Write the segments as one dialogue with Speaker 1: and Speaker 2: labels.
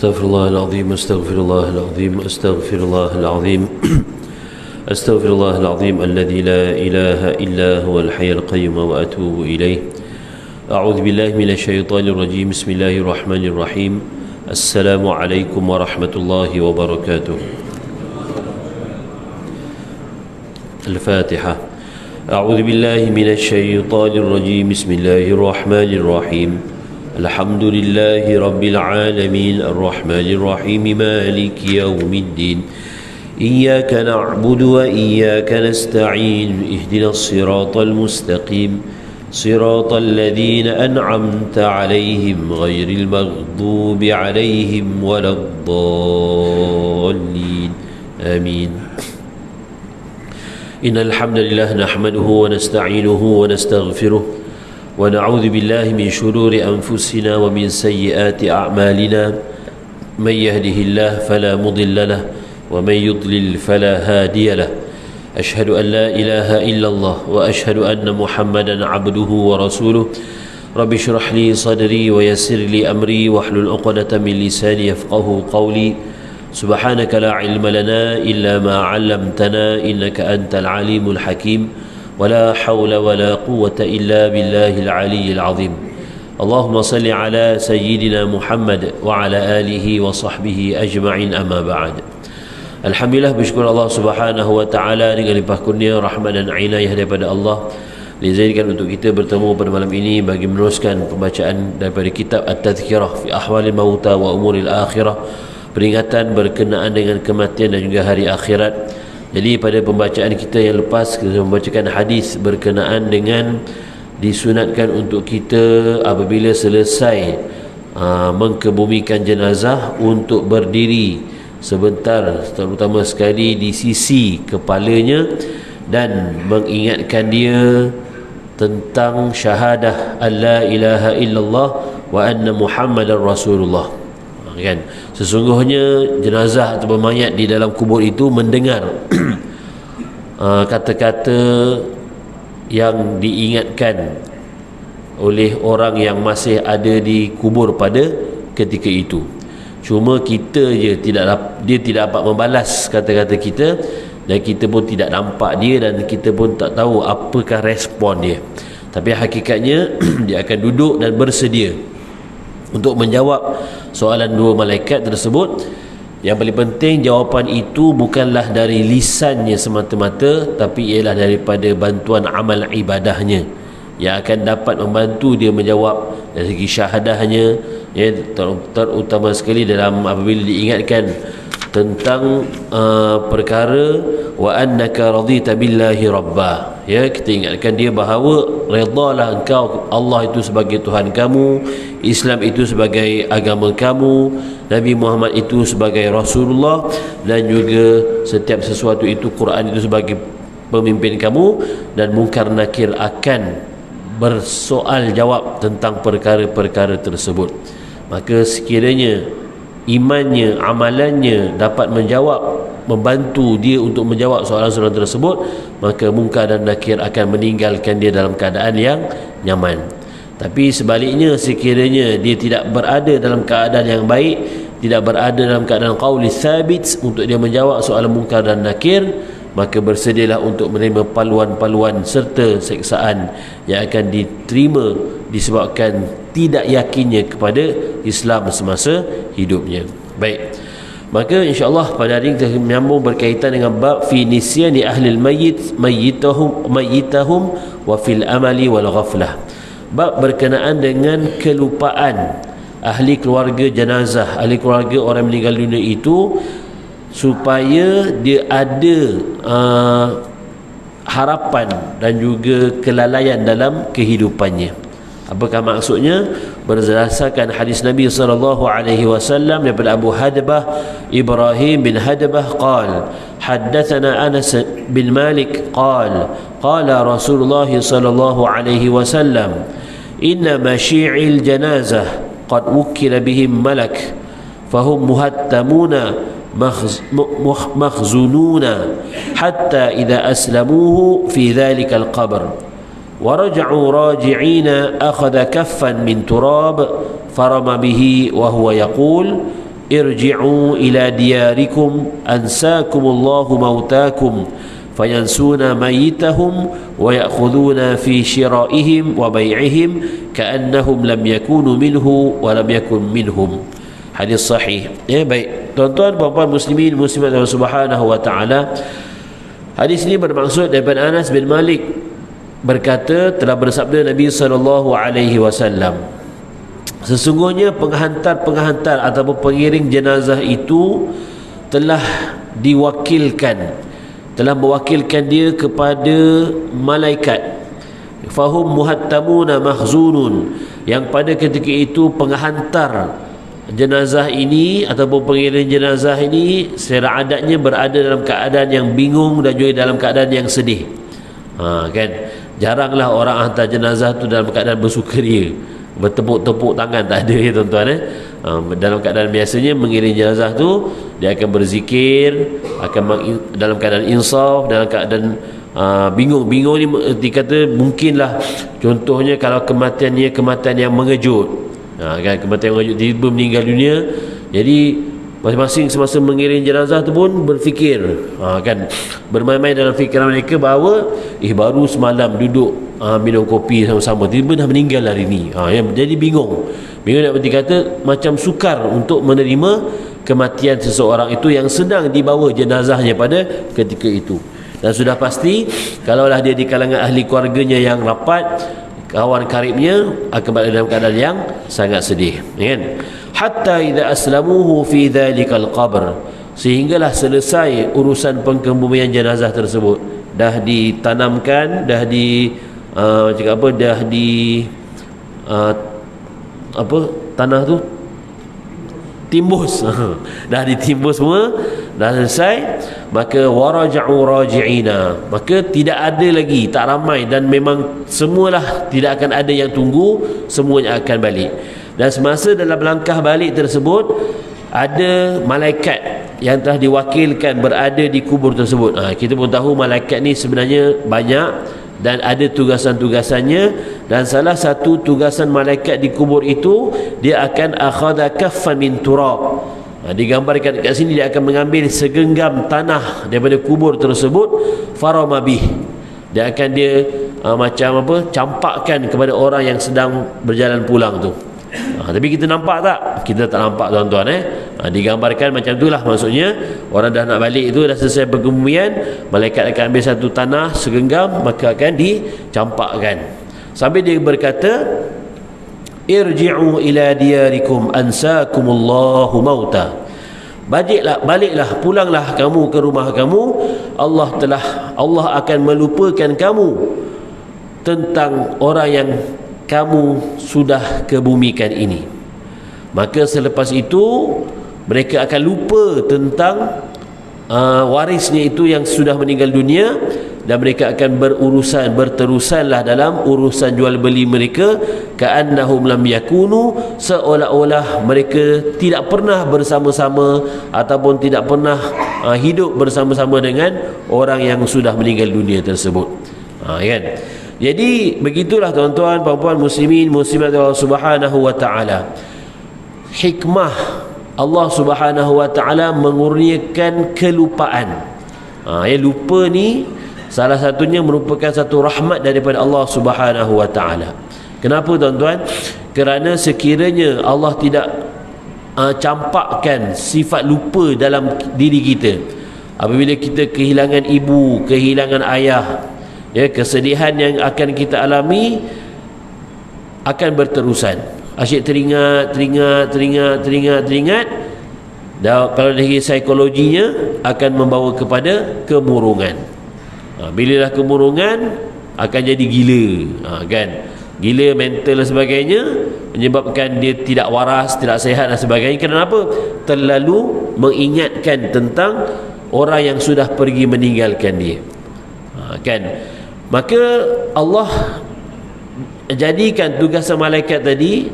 Speaker 1: أستغفر الله العظيم أستغفر الله العظيم أستغفر الله العظيم أستغفر الله العظيم الذي لا إله إلا هو الحي القيوم وأتوب إليه. أعوذ بالله من الشيطان الرجيم. بسم الله الرحمن الرحيم. السلام عليكم ورحمة الله وبركاته. الفاتحة. أعوذ بالله من الشيطان الرجيم. بسم الله الرحمن الرحيم. الحمد لله رب العالمين الرحمن الرحيم مالك يوم الدين إياك نعبد وإياك نستعين اهدنا الصراط المستقيم صراط الذين أنعمت عليهم غير المغضوب عليهم ولا الضالين آمين. إن الحمد لله نحمده ونستعينه ونستغفره ونعوذ بالله من شرور أنفسنا ومن سيئات أعمالنا. من يهده الله فلا مضل له ومن يضلل فلا هادي له. أشهد أن لا إله إلا الله وأشهد أن محمدا عبده ورسوله. رب اشرح لي صدري ويسر لي أمري واحلل عقدة من لساني يفقه قولي. سبحانك لا علم لنا إلا ما علمتنا إنك أنت العليم الحكيم. ولا حول ولا قوة إلا بالله العلي العظيم. اللهم صل على سيدنا محمد وعلى آله وصحبه أجمعين. أما بعد. Alhamdulillah, bersyukur Allah Subhanahu wa taala dengan limpah kurnia, rahmat dan inayah daripada Allah, dijadikan untuk kita bertemu pada malam ini bagi meneruskan pembacaan daripada kitab At-Tadhkirah fi Ahwalil Mauta wa Umuril Akhirah, peringatan berkenaan dengan kematian dan juga hari akhirat. Jadi pada pembacaan kita yang lepas, kita membacakan hadis berkenaan dengan disunatkan untuk kita apabila selesai mengkebumikan jenazah untuk berdiri sebentar, terutama sekali di sisi kepalanya, dan mengingatkan dia tentang syahadah alla ilaha illallah wa anna muhammadar rasulullah. Kan, sesungguhnya jenazah atau mayat di dalam kubur itu mendengar kata-kata yang diingatkan oleh orang yang masih ada di kubur pada ketika itu. Cuma kita je dia tidak dapat membalas kata-kata kita, dan kita pun tidak nampak dia, dan kita pun tak tahu apakah respon dia. Tapi hakikatnya dia akan duduk dan bersedia untuk menjawab soalan dua malaikat tersebut. Yang paling penting, jawapan itu bukanlah dari lisannya semata-mata, tapi ialah daripada bantuan amal ibadahnya yang akan dapat membantu dia menjawab dari segi syahadahnya, ya, terutama sekali dalam apabila diingatkan tentang perkara wa annaka radita billahi rabba, ya, kita ingatkan dia bahawa redalah engkau Allah itu sebagai Tuhan kamu, Islam itu sebagai agama kamu, Nabi Muhammad itu sebagai Rasulullah, dan juga setiap sesuatu itu, Quran itu sebagai pemimpin kamu, dan mungkar nakir akan bersoal jawab tentang perkara-perkara tersebut. Maka sekiranya imannya, amalannya dapat menjawab, membantu dia untuk menjawab soalan-soalan tersebut, maka mungkar dan nakir akan meninggalkan dia dalam keadaan yang nyaman. Tapi sebaliknya, sekiranya dia tidak berada dalam keadaan yang baik, tidak berada dalam keadaan qauli thabit untuk dia menjawab soalan mungkar dan nakir, maka bersedialah untuk menerima paluan-paluan serta seksaan yang akan diterima disebabkan tidak yakinnya kepada Islam semasa hidupnya. Baik, maka insya-Allah pada hari ini kita menyambung berkaitan dengan bab fi nisyani ahli al-mayyit mayyitahum wa fil amali wal ghaflah. Bab berkenaan dengan kelupaan ahli keluarga jenazah, ahli keluarga orang meninggal dunia itu, supaya dia ada harapan dan juga kelalaian dalam kehidupannya. Apakah maksudnya? Berdasarkan hadis Nabi SAW daripada Abu Hadbah Ibrahim bin Hadbah qala haddathana Anas bin Malik qala qala Rasulullah sallallahu alaihi wasallam inna masyi'il janazah qad wukila bihim malak fahum muhattamuna مخزونون حتى إذا أسلموه في ذلك القبر ورجعوا راجعين أخذ كفا من تراب فرمى به وهو يقول irji'u ila diyarikum ansakumullahu mautakum fayansuna mayitahum wa ya'khuduna fi shira'ihim wa bai'ihim ka'annahum lam yakunu minhu wa lam yakun minhum. Hadis sahih. Ya, baik tuan-tuan puan-puan muslimin muslimat Allah Subhanahu wa taala, hadis ini bermaksud daripada Anas bin Malik berkata, telah bersabda Nabi sallallahu alaihi wasallam, sesungguhnya penghantar-penghantar ataupun pengiring jenazah itu telah mewakilkan dia kepada malaikat. Fahum muhattamuna mahzunun, yang pada ketika itu penghantar jenazah ini ataupun pengiring jenazah ini secara adatnya berada dalam keadaan yang bingung dan juga dalam keadaan yang sedih. Kan jaranglah orang hantar jenazah tu dalam keadaan bersukaria, bertepuk-tepuk tangan, tak ada ya tuan-tuan. Dalam keadaan biasanya mengiring jenazah tu dia akan berzikir, dalam keadaan insaf, dalam keadaan bingung ni dikata mungkinlah, contohnya kalau kematiannya kematian yang mengejut, kan, kematian yang mengejut, tiba meninggal dunia, jadi masing-masing semasa mengiring jenazah tu pun berfikir, kan, bermain-main dalam fikiran mereka bahawa baru semalam duduk minum kopi sama-sama, tiba-tiba dah meninggal hari ni. Jadi bingung nak berarti kata macam sukar untuk menerima kematian seseorang itu yang sedang dibawa jenazahnya pada ketika itu. Dan sudah pasti kalaulah dia di kalangan ahli keluarganya yang rapat, kawan karibnya, akan berada dalam keadaan yang sangat sedih, kan. Hatta idza aslamuhu fi dhalikal qabr, sehinggalah selesai urusan pengkebumian jenazah tersebut, dah ditanamkan, dah di tanah tu timbus dah ditimbus semua, dah selesai, maka waraja'u raji'ina, maka tidak ada lagi, tak ramai, dan memang semualah tidak akan ada yang tunggu, semuanya akan balik. Dan semasa dalam langkah balik tersebut, ada malaikat yang telah diwakilkan berada di kubur tersebut. Kita pun tahu malaikat ni sebenarnya banyak dan ada tugasan-tugasannya, dan salah satu tugasan malaikat di kubur itu, dia akan akhadha kaffan min turab. Digambarkan dekat sini, dia akan mengambil segenggam tanah daripada kubur tersebut, farama bih, dia akan campakkan kepada orang yang sedang berjalan pulang tu. Tapi kita nampak tak? Kita tak nampak tuan-tuan. Digambarkan macam itulah, maksudnya orang dah nak balik itu, dah selesai pengkebumian, malaikat akan ambil satu tanah segenggam, maka akan dicampakkan sampai dia berkata, irji'u ila diyarikum ansakumullahu mauta, baliklah, pulanglah kamu ke rumah kamu, Allah akan melupakan kamu tentang orang yang kamu sudah kebumikan ini. Maka selepas itu mereka akan lupa tentang warisnya itu yang sudah meninggal dunia, dan mereka akan berterusanlah dalam urusan jual beli mereka, ka'annahum lam yakunu, seolah-olah mereka tidak pernah bersama-sama ataupun tidak pernah hidup bersama-sama dengan orang yang sudah meninggal dunia tersebut. Kan? Jadi begitulah tuan-tuan, puan-puan muslimin muslimat Allah Subhanahu wa taala. Hikmah Allah Subhanahu wa taala mengurniakan kelupaan. Lupa ni salah satunya merupakan satu rahmat daripada Allah Subhanahu wa taala. Kenapa tuan-tuan? Kerana sekiranya Allah tidak campakkan sifat lupa dalam diri kita, apabila kita kehilangan ibu, kehilangan ayah, kesedihan yang akan kita alami akan berterusan. Asyik teringat. Dan kalau dari psikologinya akan membawa kepada kemurungan. Bila dah kemurungan akan jadi gila, kan? Gila mental dan sebagainya, menyebabkan dia tidak waras, tidak sihat dan sebagainya. Kenapa? Terlalu mengingatkan tentang orang yang sudah pergi meninggalkan dia, kan? Maka Allah jadikan tugasan malaikat tadi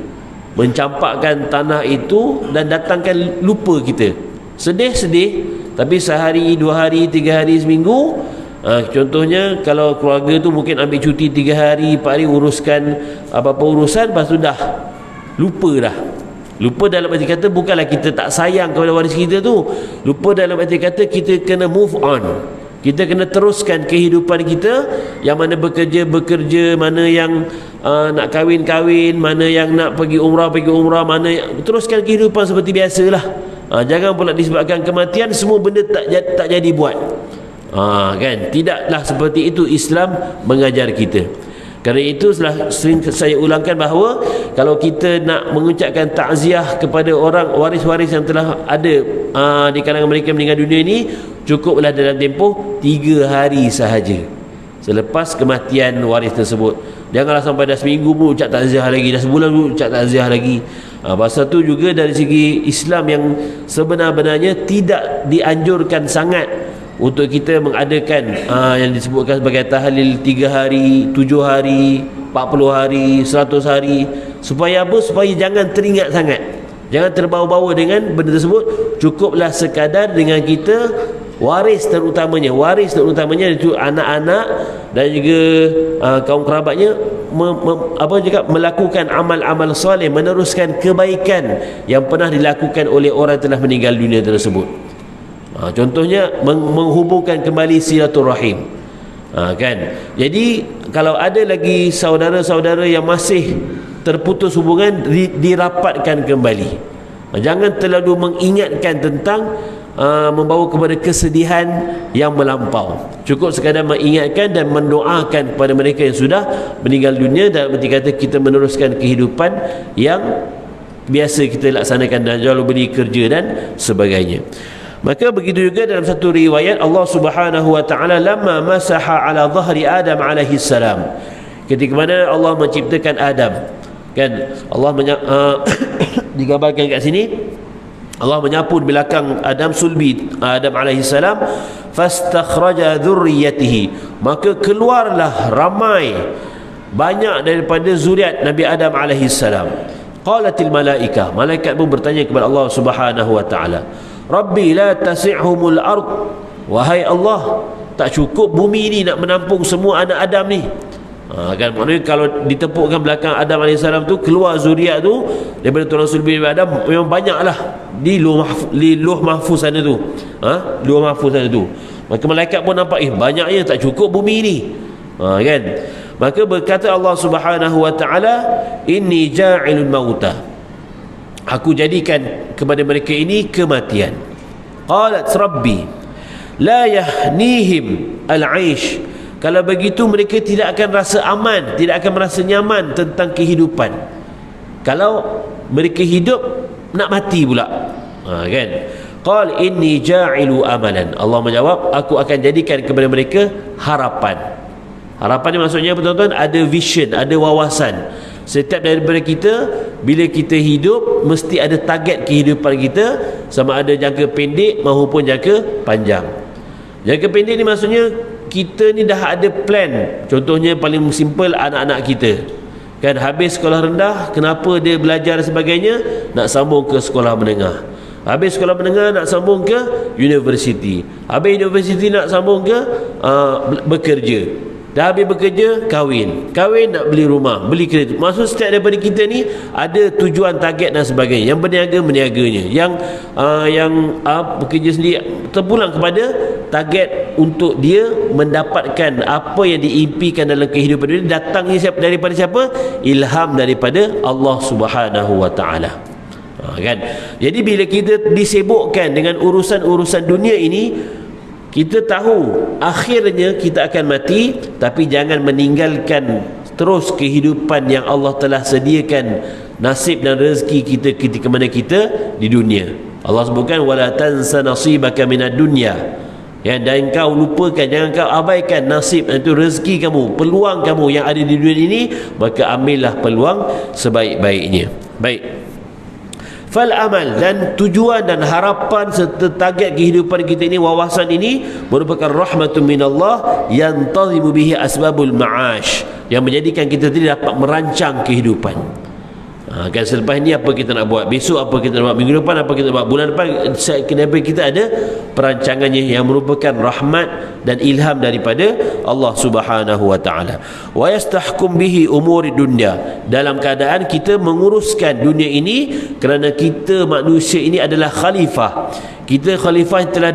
Speaker 1: mencampakkan tanah itu dan datangkan lupa kita. Sedih, tapi sehari, 2 hari, 3 hari, seminggu. Contohnya kalau keluarga tu mungkin ambil cuti 3 hari, 4 hari uruskan apa-apa urusan, lepas tu dah lupa dah. Lupa dalam arti kata bukanlah kita tak sayang kepada waris kita tu. Lupa dalam arti kata kita kena move on. Kita kena teruskan kehidupan kita. Yang mana bekerja, mana yang nak kahwin, mana yang nak pergi umrah, mana teruskan kehidupan seperti biasalah. Jangan pula disebabkan kematian semua benda tak jadi buat. Kan? Tidaklah seperti itu Islam mengajar kita. Kerana itu sering saya ulangkan bahawa kalau kita nak mengucapkan takziah kepada orang waris-waris yang telah ada di kalangan mereka meninggal dunia ini, cukuplah dalam tempoh 3 hari sahaja selepas kematian waris tersebut. Janganlah sampai dah seminggu pun ucap takziah lagi, dah sebulan pun ucap takziah lagi. Pasal tu juga dari segi Islam yang sebenar-benarnya tidak dianjurkan sangat untuk kita mengadakan yang disebutkan sebagai tahlil 3 hari, 7 hari, 40 hari, 100 hari. Supaya apa? Supaya jangan teringat sangat, jangan terbawa-bawa dengan benda tersebut. Cukuplah sekadar dengan kita waris terutamanya itu anak-anak dan juga kaum kerabatnya melakukan amal-amal soleh, meneruskan kebaikan yang pernah dilakukan oleh orang yang telah meninggal dunia tersebut. Contohnya menghubungkan kembali silaturahim. Kan? Jadi kalau ada lagi saudara-saudara yang masih terputus hubungan, dirapatkan kembali. Jangan terlalu mengingatkan tentang membawa kepada kesedihan yang melampau. Cukup sekadar mengingatkan dan mendoakan kepada mereka yang sudah meninggal dunia, dalam arti kata kita meneruskan kehidupan yang biasa kita laksanakan, dan jual beli, kerja dan sebagainya. Maka begitu juga dalam satu riwayat Allah Subhanahu wa taala lamma masaha ala dhahri Adam alaihi salam, ketika mana Allah menciptakan Adam, kan Allah digambarkan kat sini Allah menyapu di belakang Adam, sulbi Adam alaihi salam, fastakhraja dhurriyyatihi, maka keluarlah ramai banyak daripada zuriat Nabi Adam alaihi salam. Qalatil malaikah, malaikat pun bertanya kepada Allah Subhanahu wa taala, Rabbi la tasi'humul ard, wahai Allah, tak cukup bumi ni nak menampung semua anak Adam ni. Kan maknanya kalau ditepukkan belakang Adam AS tu, keluar zuriat tu daripada tulang sulbi Adam, memang banyaklah di luh mahfuz sana tu. Luh mahfuz sana tu. Maka malaikat pun nampak banyaknya, tak cukup bumi ni. Kan? Maka berkata Allah Subhanahu wa taala, inni ja'ilul mauta, aku jadikan kepada mereka ini kematian. Qalat Rabbi la yahnihim al-aish, kalau begitu mereka tidak akan rasa aman, tidak akan merasa nyaman tentang kehidupan. Kalau mereka hidup nak mati pula. Kan? Qal inni ja'ilu amalan, Allah menjawab, aku akan jadikan kepada mereka harapan. Harapan ni maksudnya betul-betul ada vision, ada wawasan. Setiap daripada kita, bila kita hidup, mesti ada target kehidupan kita, sama ada jangka pendek maupun jangka panjang. Jangka pendek ni maksudnya kita ni dah ada plan. Contohnya paling simple, anak-anak kita kan habis sekolah rendah, kenapa dia belajar dan sebagainya, nak sambung ke sekolah menengah. Habis sekolah menengah nak sambung ke universiti. Habis universiti nak sambung ke bekerja. Dah habis bekerja, kahwin nak beli rumah, beli kereta. Maksud setiap daripada kita ni ada tujuan, target dan sebagainya. Yang berniaga, meniaganya. Yang bekerja sendiri, terpulang kepada target untuk dia mendapatkan apa yang diimpikan dalam kehidupan dia. Datangnya daripada siapa? Ilham daripada Allah Subhanahu wa taala. Kan? Jadi bila kita disibukkan dengan urusan-urusan dunia ini, kita tahu akhirnya kita akan mati, tapi jangan meninggalkan terus kehidupan yang Allah telah sediakan, nasib dan rezeki kita ketika mana kita di dunia. Allah sebutkan wala tansa nasibaka minad dunya, ya, dan kau lupakan, jangan kau abaikan nasib, itu rezeki kamu, peluang kamu yang ada di dunia ini, maka ambillah peluang sebaik-baiknya. Baik, fal amal, dan tujuan dan harapan serta target kehidupan kita ini, wawasan ini merupakan rahmatun minallah yantazimu bihi asbabul ma'ash, yang menjadikan kita tidak dapat merancang kehidupan. Kan selepas ni apa kita nak buat, besok apa kita nak buat, minggu depan apa kita nak buat, bulan depan, kenapa kita ada perancangannya yang merupakan rahmat dan ilham daripada Allah Subhanahu wa taala. Wa yastahkum bihi umuri dunya, dalam keadaan kita menguruskan dunia ini kerana kita manusia ini adalah khalifah. Kita khalifah yang telah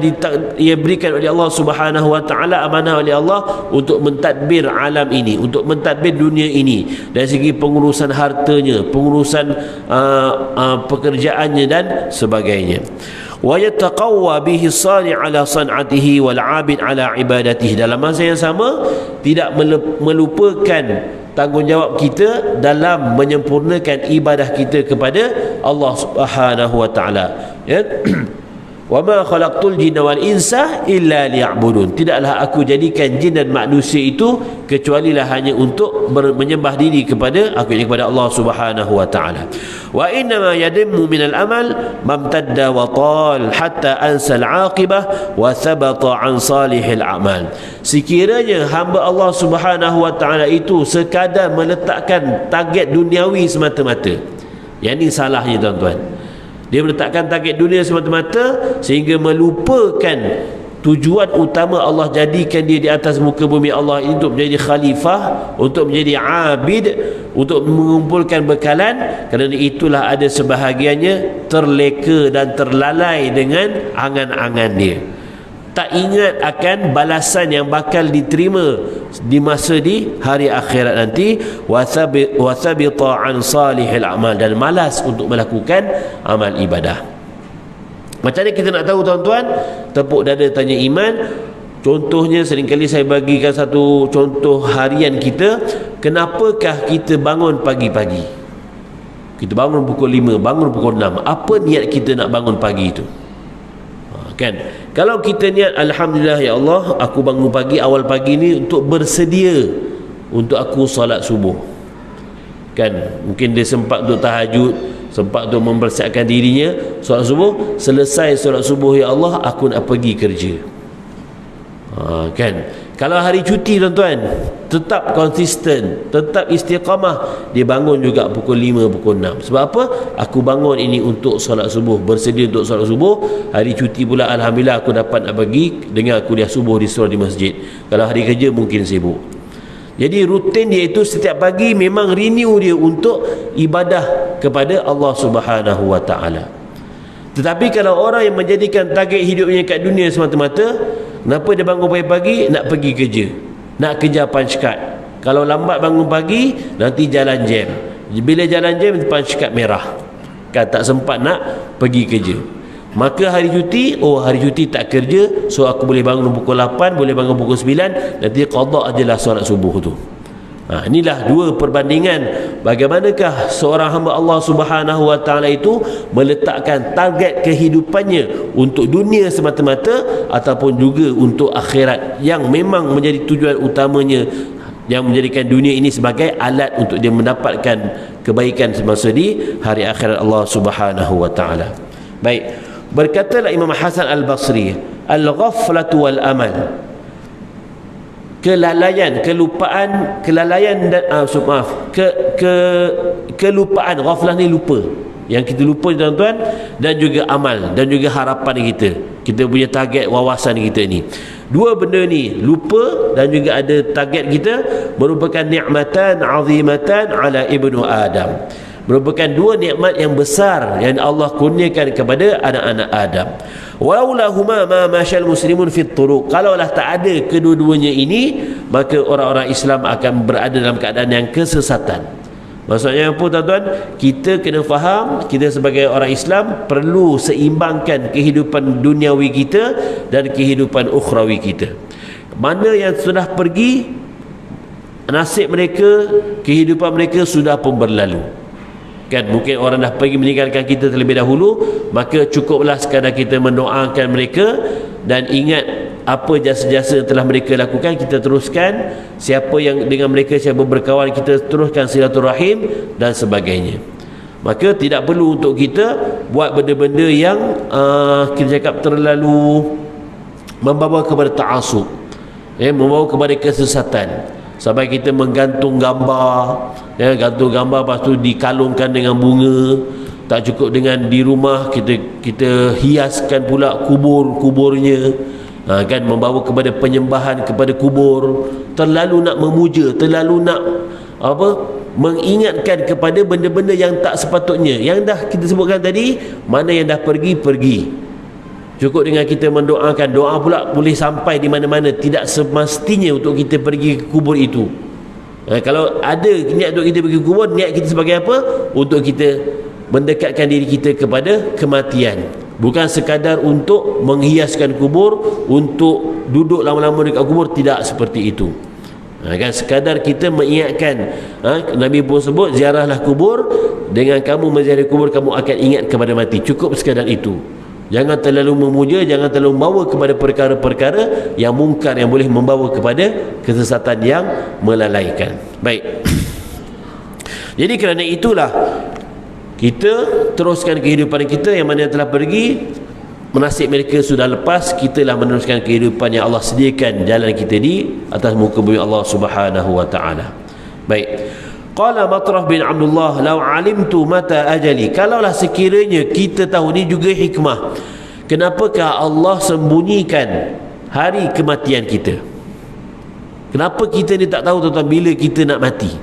Speaker 1: diberikan oleh Allah Subhanahu wa taala, amanah oleh Allah untuk mentadbir alam ini, untuk mentadbir dunia ini dari segi pengurusan hartanya, pengurusan pekerjaannya dan sebagainya. Wa yataqawwa bihi as-sani' ala san'atihi wal 'abid ala ibadatihi. Dalam masa yang sama tidak melupakan tanggungjawab kita dalam menyempurnakan ibadah kita kepada Allah Subhanahu wa taala, ya. Wa ma khalaqtul jinna wal insa illa liya'budun. Tidaklah aku jadikan jin dan manusia itu kecuali lah hanya untuk menyembah diri kepada aku, kepada Allah Subhanahu wa taala. Wa inna ma yadimmu min al-amal mamtadda wa tal hatta ansa al-aqibah wa thabata an salihil a'mal. Sekiranya hamba Allah Subhanahu wa taala itu sekadar meletakkan target duniawi semata-mata, yang ini salahnya tuan-tuan. Dia meletakkan target dunia semata-mata sehingga melupakan tujuan utama Allah jadikan dia di atas muka bumi Allah ini untuk menjadi khalifah, untuk menjadi abid, untuk mengumpulkan bekalan. Kerana itulah ada sebahagiannya terleka dan terlalai dengan angan-angan dia, tak ingat akan balasan yang bakal diterima di masa di hari akhirat nanti. Wa thabita an salihil a'mal, dan malas untuk melakukan amal ibadah. Macam mana kita nak tahu tuan-tuan? Tepuk dada tanya iman. Contohnya, seringkali saya bagikan satu contoh harian kita. Kenapakah kita bangun pagi-pagi? Kita bangun pukul 5, bangun pukul 6. Apa niat kita nak bangun pagi itu? Kan? Kalau kita niat, alhamdulillah ya Allah, aku bangun pagi, awal pagi ni untuk bersedia untuk aku solat subuh. Kan? Mungkin dia sempat untuk tahajud, sempat untuk mempersiapkan dirinya solat subuh. Selesai solat subuh, ya Allah, aku nak pergi kerja. Kan? Kalau hari cuti tuan-tuan, tetap konsisten, tetap istiqamah. Dia bangun juga pukul 5, pukul 6. Sebab apa? Aku bangun ini untuk solat subuh, bersedia untuk solat subuh. Hari cuti pula, alhamdulillah, aku dapat nak pergi dengar kuliah subuh di surau di masjid. Kalau hari kerja mungkin sibuk. Jadi rutin dia itu setiap pagi memang renew dia untuk ibadah kepada Allah Subhanahu wa taala. Tetapi kalau orang yang menjadikan target hidupnya kat dunia semata-mata, kenapa dia bangun pagi-pagi? Nak pergi kerja, nak kejar punch card. Kalau lambat bangun pagi, nanti jalan jam. Bila jalan jam, punch card merah, kan tak sempat nak pergi kerja. Maka hari cuti, hari cuti tak kerja, so aku boleh bangun pukul 8, boleh bangun pukul 9, nanti qada ajalah solat subuh tu. Inilah dua perbandingan bagaimanakah seorang hamba Allah Subhanahu wa taala itu meletakkan target kehidupannya untuk dunia semata-mata ataupun juga untuk akhirat, yang memang menjadi tujuan utamanya, yang menjadikan dunia ini sebagai alat untuk dia mendapatkan kebaikan semasa di hari akhirat Allah Subhanahu wa taala. Baik, berkatalah Imam Hasan Al-Basri, al-ghaflatu wal amal, kelalaian, kelupaan, kelalaian dan kelupaan. Ghaflah ni lupa, yang kita lupa tuan-tuan, dan juga amal, dan juga harapan kita punya target wawasan kita ni. Dua benda ni, lupa dan juga ada target kita, merupakan ni'matan azimatan ala ibnu Adam, merupakan dua nikmat yang besar yang Allah kurniakan kepada anak-anak Adam. Walaulahuma ma masyal muslimun fit turuq. Kalaulah tak ada kedua-duanya ini, maka orang-orang Islam akan berada dalam keadaan yang kesesatan. Maksudnya apa tuan-tuan? Kita kena faham, kita sebagai orang Islam perlu seimbangkan kehidupan duniawi kita dan kehidupan ukhrawi kita. Mana yang sudah pergi, nasib mereka, kehidupan mereka sudah pun berlalu. Kan, mungkin orang dah pergi meninggalkan kita terlebih dahulu, maka cukuplah sekadar kita mendoakan mereka dan ingat apa jasa-jasa yang telah mereka lakukan, kita teruskan. Siapa yang dengan mereka siapa berkawan, kita teruskan silaturahim dan sebagainya. Maka tidak perlu untuk kita buat benda-benda yang kita cakap terlalu membawa kepada ta'asub, membawa kepada kesesatan.
Speaker 2: sampai kita menggantung gambar, ya, gantung gambar lepas tu dikalungkan dengan bunga. Tak cukup dengan di rumah, kita hiaskan pula kuburnya, kan, membawa kepada penyembahan kepada kubur, terlalu nak memuja, terlalu nak mengingatkan kepada benda-benda yang tak sepatutnya. Yang dah kita sebutkan tadi, mana yang dah pergi. Cukup dengan kita mendoakan. Doa pula boleh sampai di mana-mana. Tidak semestinya untuk kita pergi ke kubur itu. Kalau ada niat untuk kita pergi ke kubur, niat kita sebagai apa? Untuk kita mendekatkan diri kita kepada kematian. Bukan sekadar untuk menghiaskan kubur, untuk duduk lama-lama dekat kubur. Tidak seperti itu. Kan, sekadar kita mengingatkan. Nabi pun sebut, ziarahlah kubur. Dengan kamu menziarahi kubur, kamu akan ingat kepada mati. Cukup sekadar itu. Jangan terlalu memuja, jangan terlalu membawa kepada perkara-perkara yang mungkar, yang boleh membawa kepada kesesatan yang melalaikan. Baik. Jadi kerana itulah kita teruskan kehidupan kita yang mana yang telah pergi. Menasib mereka sudah lepas, kitalah meneruskan kehidupan yang Allah sediakan jalan kita di atas muka bumi Allah Subhanahu wa taala. Baik. Qala Matrah bin Abdullah, "Lau alimtu mata ajali." Kalaulah sekiranya kita tahu, ni juga hikmah. Kenapakah Allah sembunyikan hari kematian kita? Kenapa kita ni tak tahu tentang bila kita nak mati?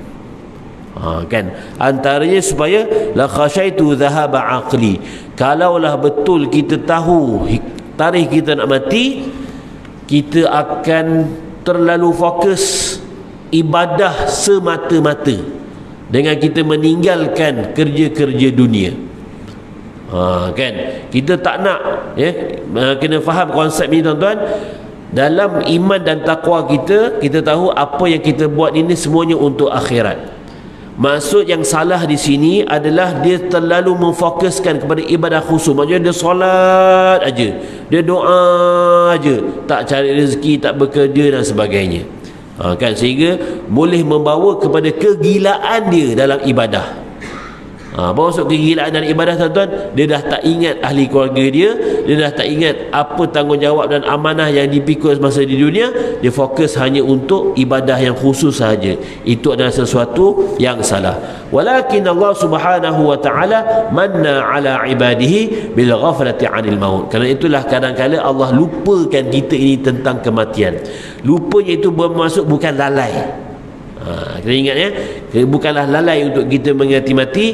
Speaker 2: Kan, antaranya supaya la khasyaitu dhahaba aqli. Kalaulah betul kita tahu tarikh kita nak mati, kita akan terlalu fokus ibadah semata-mata dengan kita meninggalkan kerja-kerja dunia. Kan, kita tak nak, ya, kena faham konsep ini tuan-tuan. Dalam iman dan takwa kita tahu apa yang kita buat ini semuanya untuk akhirat. Maksud yang salah di sini adalah dia terlalu memfokuskan kepada ibadah khusus. Maksudnya dia solat aja, dia doa aja, tak cari rezeki, tak bekerja dan sebagainya. Kan, sehingga boleh membawa kepada kegilaan dia dalam ibadah. Apa maksud kegilaan dalam ibadah, tuan-tuan? Dia dah tak ingat ahli keluarga dia dah tak ingat apa tanggungjawab dan amanah yang dipikul semasa di dunia. Dia fokus hanya untuk ibadah yang khusus sahaja. Itu adalah sesuatu yang salah. Walakin Allah Subhanahu wa taala manna ala ibadihi bil ghaflati 'anil maut. Kerana itulah kadang-kadang Allah lupakan kita ini tentang kematian. Lupanya itu bermaksud bukan lalai. Kita ingat, ya, bukanlah lalai untuk kita mengingati mati.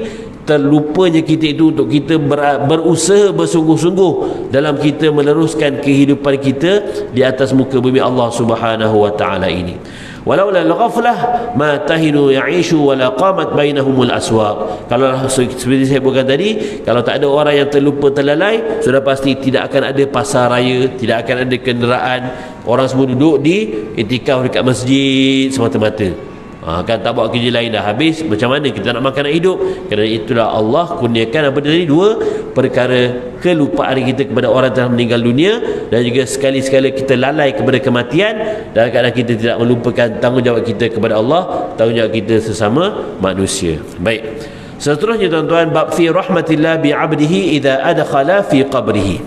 Speaker 2: Terlupanya kita itu untuk kita berusaha bersungguh-sungguh dalam kita meneruskan kehidupan kita di atas muka bumi Allah Subhanahu wa taala ini. Walaula al-ghaflah ma tahinu ya'ishu wa la qamat bainahumul aswaq. Kalau seperti saya bukan tadi, kalau tak ada orang yang terlupa terlalai, sudah pasti tidak akan ada pasar raya, tidak akan ada kenderaan. Orang semua duduk di iktikaf dekat masjid semata-mata. Kan tak buat kerja lain, dah habis, macam mana kita nak makan, nak hidup? Kerana itulah Allah kurniakan apa tadi? Dua perkara: kelupaan kita kepada orang yang telah meninggal dunia, dan juga sekali-sekala kita lalai kepada kematian, dan kadang kita tidak melupakan tanggungjawab kita kepada Allah, tanggungjawab kita sesama manusia. Baik. Seterusnya tuan-tuan, bab fi rahmatillah bi 'abdihi idza adkhala fi qabrihi.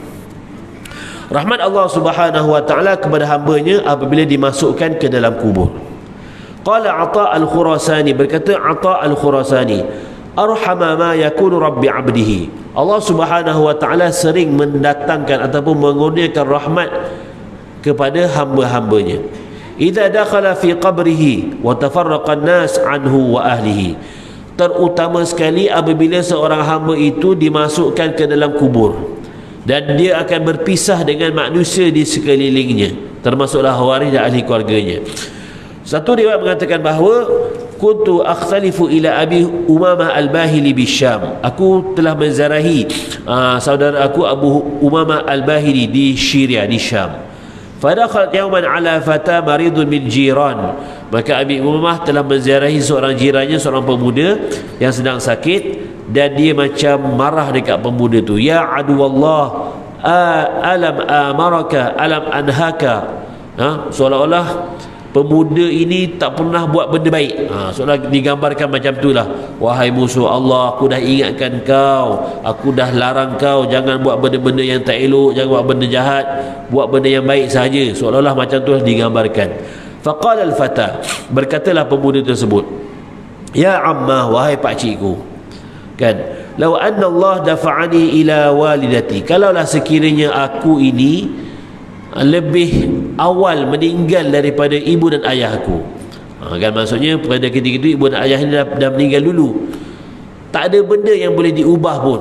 Speaker 2: Rahmat Allah Subhanahu wa taala kepada hamba-Nya apabila dimasukkan ke dalam kubur. Qala Ata al-Khurasani, berkata Ata al-Khurasani, arhama ma yakunu rabbi 'abdihi. Allah Subhanahu wa taala sering mendatangkan ataupun mengurniakan rahmat kepada hamba-hambanya. Idza dakhala fi qabrihi wa tafarraqa an-nas anhu wa ahlihi. Terutama sekali apabila seorang hamba itu dimasukkan ke dalam kubur dan dia akan berpisah dengan manusia di sekelilingnya, termasuklah waris dan ahli keluarganya. Satu riwayat mengatakan bahawa kuntu akhtalifu ila Abi Umamah Al-Bahili bisyam. Aku telah menziarahi saudara aku Abu Umamah Al-Bahili di Syria, di Syam. Fadakhalat yawman ala fata maridun min jiran. Maka Abi Umamah telah menziarahi seorang jirannya, seorang pemuda yang sedang sakit, dan dia macam marah dekat pemuda tu. Ya aduwallah, alam amaraka alam anhaka. Seolah-olah pemuda ini tak pernah buat benda baik. Seolah digambarkan macam itulah. Wahai musuh Allah, aku dah ingatkan kau, aku dah larang kau jangan buat benda-benda yang tak elok, jangan buat benda jahat, buat benda yang baik sahaja. Seolah-olah macam itulah digambarkan. Faqala al-fata, berkatalah pemuda tersebut, ya ammah, wahai pakcikku, kan, law anna Allah dafa'ani ila walidati, kalaulah sekiranya aku ini lebih awal meninggal daripada ibu dan ayahku. Kan maksudnya pada ketika itu ibu dan ayah ini dah meninggal dulu, tak ada benda yang boleh diubah pun.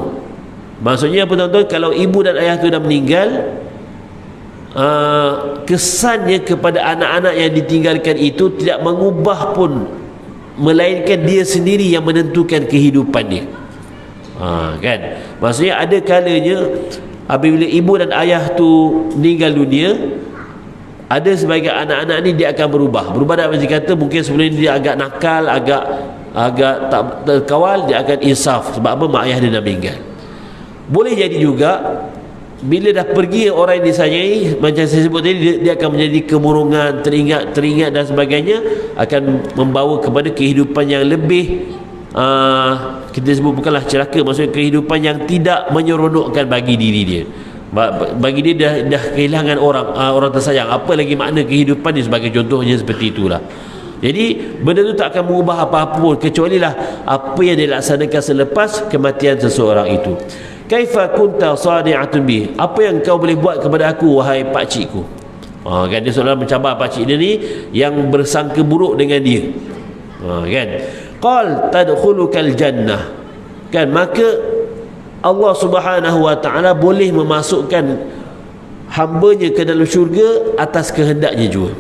Speaker 2: Maksudnya apa tuan-tuan, kalau ibu dan ayah tu dah meninggal, kesannya kepada anak-anak yang ditinggalkan itu tidak mengubah pun, melainkan dia sendiri yang menentukan kehidupan dia. Kan, maksudnya ada kalanya apabila ibu dan ayah tu meninggal dunia, ada sebagai anak-anak ni dia akan berubah dalam arti kata mungkin sebelum ni dia agak nakal, agak tak terkawal, dia akan insaf. Sebab apa? Mak ayah dia dah meninggal. Boleh jadi juga bila dah pergi orang yang disayai, macam saya sebut tadi, dia akan menjadi kemurungan, teringat dan sebagainya, akan membawa kepada kehidupan yang lebih kita sebut bukanlah celaka, maksudnya kehidupan yang tidak menyeronokkan bagi diri dia. Bagi dia dah kehilangan orang tersayang, apa lagi makna kehidupan dia, sebagai contohnya seperti itulah. Jadi benda tu tak akan mengubah apa-apa pun, kecuali lah apa yang dilaksanakan selepas kematian seseorang itu. Kaifa kunta sadi'atun bi, apa yang kau boleh buat kepada aku wahai pakcikku. Kan dia seolah mencabar pakcik dia ni yang bersangka buruk dengan dia. Kan, qal tadkhulukal jannah, kan, maka Allah Subhanahu wa taala boleh memasukkan hambanya ke dalam syurga atas kehendaknya juga.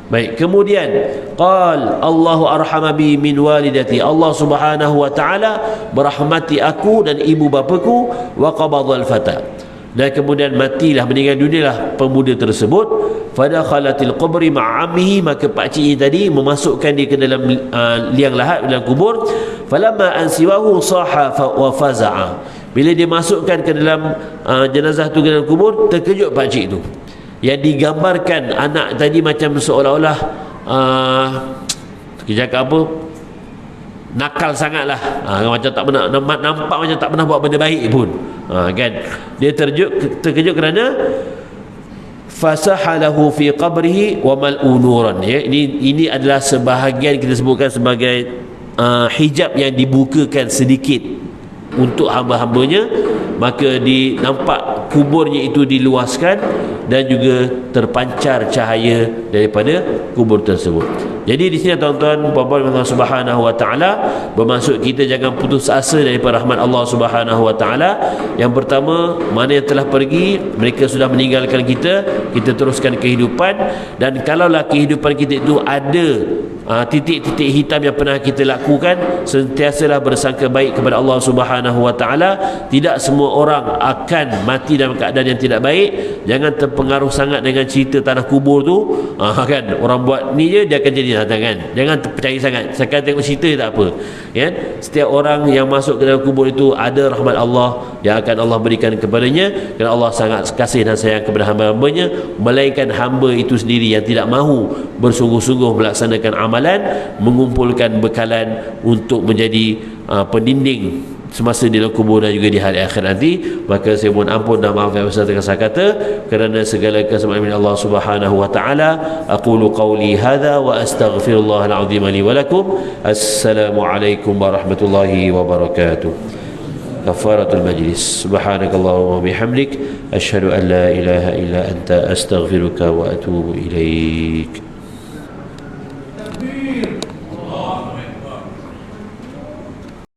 Speaker 2: Baik, kemudian qal Allahu arhama bi min walidati, Allah Subhanahu wa taala berahmati aku dan ibu bapaku, wa qabadhal fata, dan kemudian matilah, meninggal dunialah pemuda tersebut. Fadakhalatil qabri ma'amihi, maka pakcik tadi memasukkan dia ke dalam liang lahat, dalam kubur. Falamma ansiwahu saha wa faza'a, bila dia masukkan ke dalam jenazah tu ke dalam kubur, terkejut pakcik tu. Yang digambarkan anak tadi macam seolah-olah kita cakap apa, nakal sangatlah, macam tak pernah nampak macam tak pernah buat benda baik pun. Kan, dia terkejut kerana fasahalahu fi qabrihi wa mal'u nuran, ya, ini adalah sebahagian kita sebutkan sebagai hijab yang dibukakan sedikit untuk hamba-hambanya, maka nampak kuburnya itu diluaskan dan juga terpancar cahaya daripada kubur tersebut. Jadi di sini tuan-tuan puan-puan Allah Subhanahu wa taala bermaksud kita jangan putus asa daripada rahmat Allah Subhanahu wa taala. Yang pertama, mana yang telah pergi, mereka sudah meninggalkan kita teruskan kehidupan, dan kalaulah kehidupan kita itu ada titik-titik hitam yang pernah kita lakukan, sentiasalah bersangka baik kepada Allah Subhanahu wa taala. Tidak semua orang akan mati dalam keadaan yang tidak baik. Jangan terpengaruh sangat dengan cerita tanah kubur tu. Kan, orang buat ni je dia akan jadi datang, kan. Jangan percaya sangat. Sekarang tengok cerita tak apa. Kan? Setiap orang yang masuk ke dalam kubur itu ada rahmat Allah yang akan Allah berikan kepadanya, kerana Allah sangat kasih dan sayang kepada hamba-hambanya, melainkan hamba itu sendiri yang tidak mahu bersungguh-sungguh melaksanakan amalan, mengumpulkan bekalan untuk menjadi pendinding semasa di dalam kubur dan juga di hari akhir nanti. Maka saya mohon ampun dan maaf yang besar dengan saya kata, kerana segala kesemua milik Allah Subhanahu wa taala. Aqulu qawli hadza wa astaghfirullah al-azim li wa lakum. Assalamualaikum warahmatullahi wabarakatuh. Kafaratul majlis. Subhanakallahumma bihamdik, asyhadu an la ilaha illa anta, astaghfiruka wa atubu ilaik.